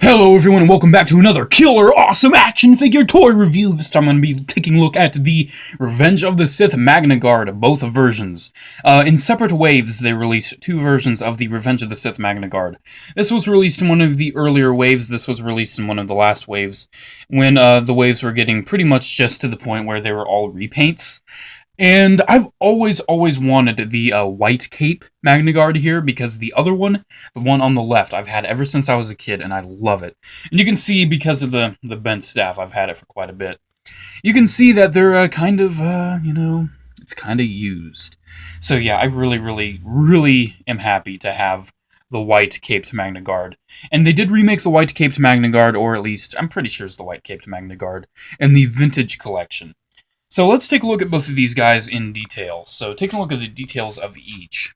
Hello everyone and welcome back to another killer awesome action figure toy review. This time I'm going to be taking a look at the Revenge of the Sith Magnaguard, both versions. In separate waves they released two versions of the Revenge of the Sith Magnaguard. This was released in one of the earlier waves, this was released in one of the last waves, when the waves were getting pretty much just to the point where they were all repaints. And I've always wanted the white cape Magnaguard here, because the other one, the one on the left, I've had ever since I was a kid, and I love it. And you can see, because of the bent staff, I've had it for quite a bit. You can see that they're it's kind of used. So yeah, I really am happy to have the white caped Magnaguard. And they did remake the white caped Magnaguard, or at least, I'm pretty sure it's the white caped Magnaguard, in the Vintage Collection. So let's take a look at both of these guys in detail. So taking a look at the details of each.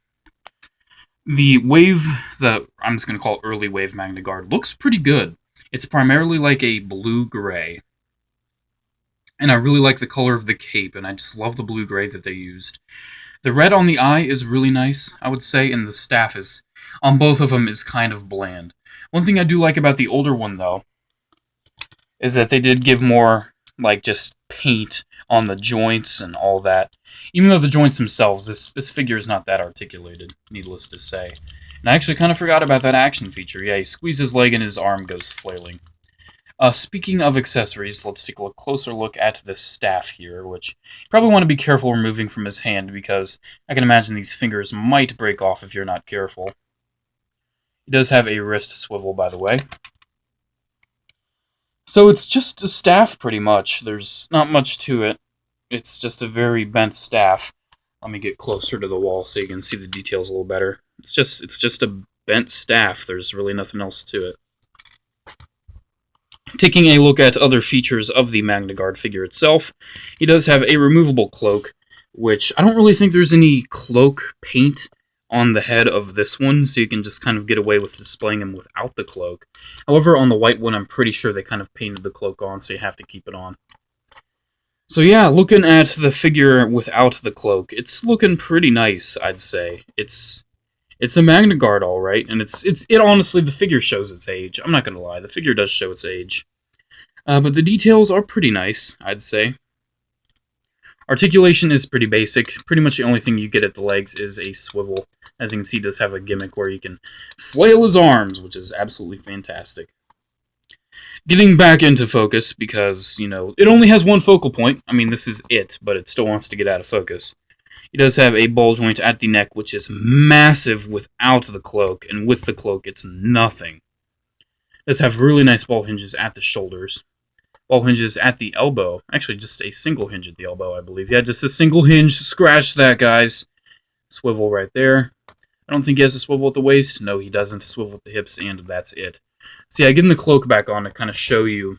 The wave, I'm just going to call it early wave Magnaguard, looks pretty good. It's primarily like a blue-gray. And I really like the color of the cape, and I just love the blue-gray that they used. The red on the eye is really nice, I would say, and the staff is, on both of them, is kind of bland. One thing I do like about the older one, though, is that they did give more, like, just paint on the joints and all that. Even though the joints themselves, this figure is not that articulated, needless to say. And I actually kind of forgot about that action feature. Yeah, he squeezes his leg and his arm goes flailing. Speaking of accessories, let's take a closer look at the staff here, which you probably want to be careful removing from his hand, because I can imagine these fingers might break off if you're not careful. He does have a wrist swivel, by the way. So it's just a staff, pretty much. There's not much to it. It's just a very bent staff. Let me get closer to the wall so you can see the details a little better. It's just a bent staff. There's really nothing else to it. Taking a look at other features of the Magnaguard figure itself, he does have a removable cloak, which I don't really think there's any cloak paint on the head of this one, so you can just kind of get away with displaying him without the cloak. However, on the white one, I'm pretty sure they kind of painted the cloak on, so you have to keep it on. So yeah, looking at the figure without the cloak, it's looking pretty nice, I'd say. It's a Magnaguard, alright, and it honestly, the figure shows its age. I'm not gonna lie, the figure does show its age. But the details are pretty nice, I'd say. Articulation is pretty basic. Pretty much the only thing you get at the legs is a swivel. As you can see, it does have a gimmick where you can flail his arms, which is absolutely fantastic. Getting back into focus, because, it only has one focal point. I mean, this is it, but it still wants to get out of focus. He does have a ball joint at the neck, which is massive without the cloak, and with the cloak, it's nothing. It does have really nice ball hinges at the shoulders. Ball hinges at the elbow. Actually, just a single hinge at the elbow, I believe. Yeah, just a single hinge. Scratch that, guys. Swivel right there. I don't think he has a swivel at the waist. No, he doesn't. Swivel at the hips, and that's it. So yeah, getting the cloak back on to kind of show you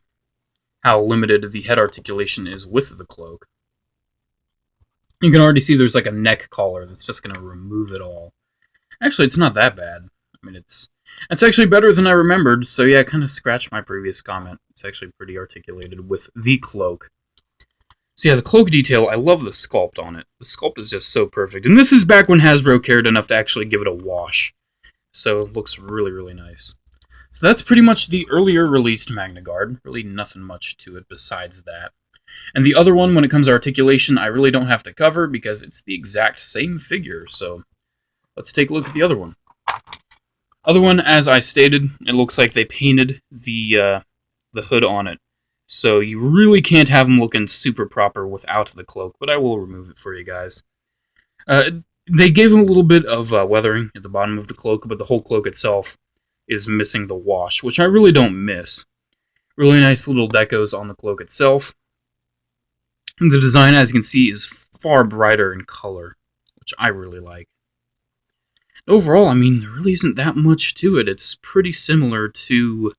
how limited the head articulation is with the cloak. You can already see there's like a neck collar that's just going to remove it all. Actually, it's not that bad. I mean, it's actually better than I remembered, so yeah, kind of scratched my previous comment. It's actually pretty articulated with the cloak. So yeah, the cloak detail, I love the sculpt on it. The sculpt is just so perfect. And this is back when Hasbro cared enough to actually give it a wash. So it looks really nice. So that's pretty much the earlier released Magnaguard. Really nothing much to it besides that. And the other one, when it comes to articulation, I really don't have to cover because it's the exact same figure. So let's take a look at the other one. Other one, as I stated, it looks like they painted the hood on it. So you really can't have them looking super proper without the cloak, but I will remove it for you guys. They gave him a little bit of weathering at the bottom of the cloak, but the whole cloak itself is missing the wash, which I really don't miss. Really nice little decos on the cloak itself. And the design, as you can see, is far brighter in color, which I really like. Overall, I mean, there really isn't that much to it. It's pretty similar to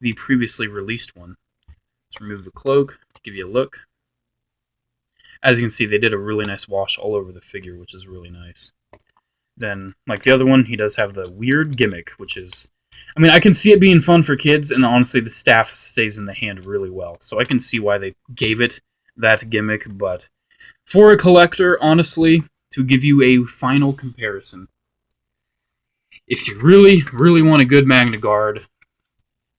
the previously released one. Let's remove the cloak to give you a look. As you can see, they did a really nice wash all over the figure, which is really nice. Then, like the other one, he does have the weird gimmick, which is... I mean, I can see it being fun for kids, and honestly, the staff stays in the hand really well. So I can see why they gave it that gimmick, but for a collector, honestly, to give you a final comparison, if you really want a good Magnaguard,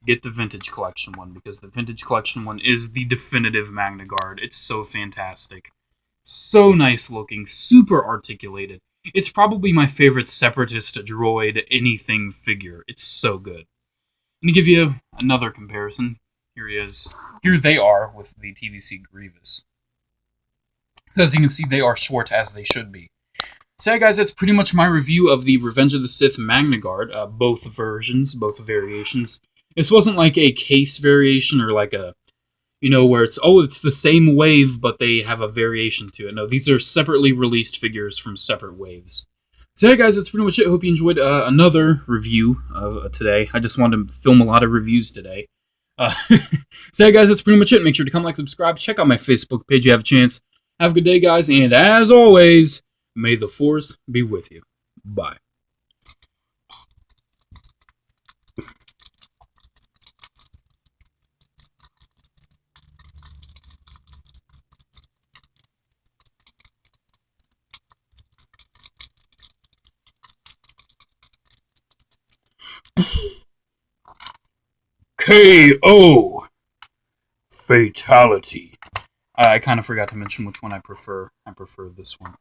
get the Vintage Collection one, because the Vintage Collection one is the definitive Magnaguard. It's so fantastic. So nice looking, super articulated. It's probably my favorite Separatist droid anything figure. It's so good. I'm going to give you another comparison. Here he is. Here they are with the TVC Grievous. So as you can see, they are short as they should be. So yeah, guys, that's pretty much my review of the Revenge of the Sith Magnaguard. Both versions, both variations. This wasn't like a case variation or like a, where it's the same wave, but they have a variation to it. No, these are separately released figures from separate waves. So yeah, guys, that's pretty much it. Hope you enjoyed another review of today. I just wanted to film a lot of reviews today. So yeah, guys, that's pretty much it. Make sure to comment, like, subscribe. Check out my Facebook page if you have a chance. Have a good day, guys, and as always, may the Force be with you. Bye. KO! Fatality. I kind of forgot to mention which one I prefer. I prefer this one.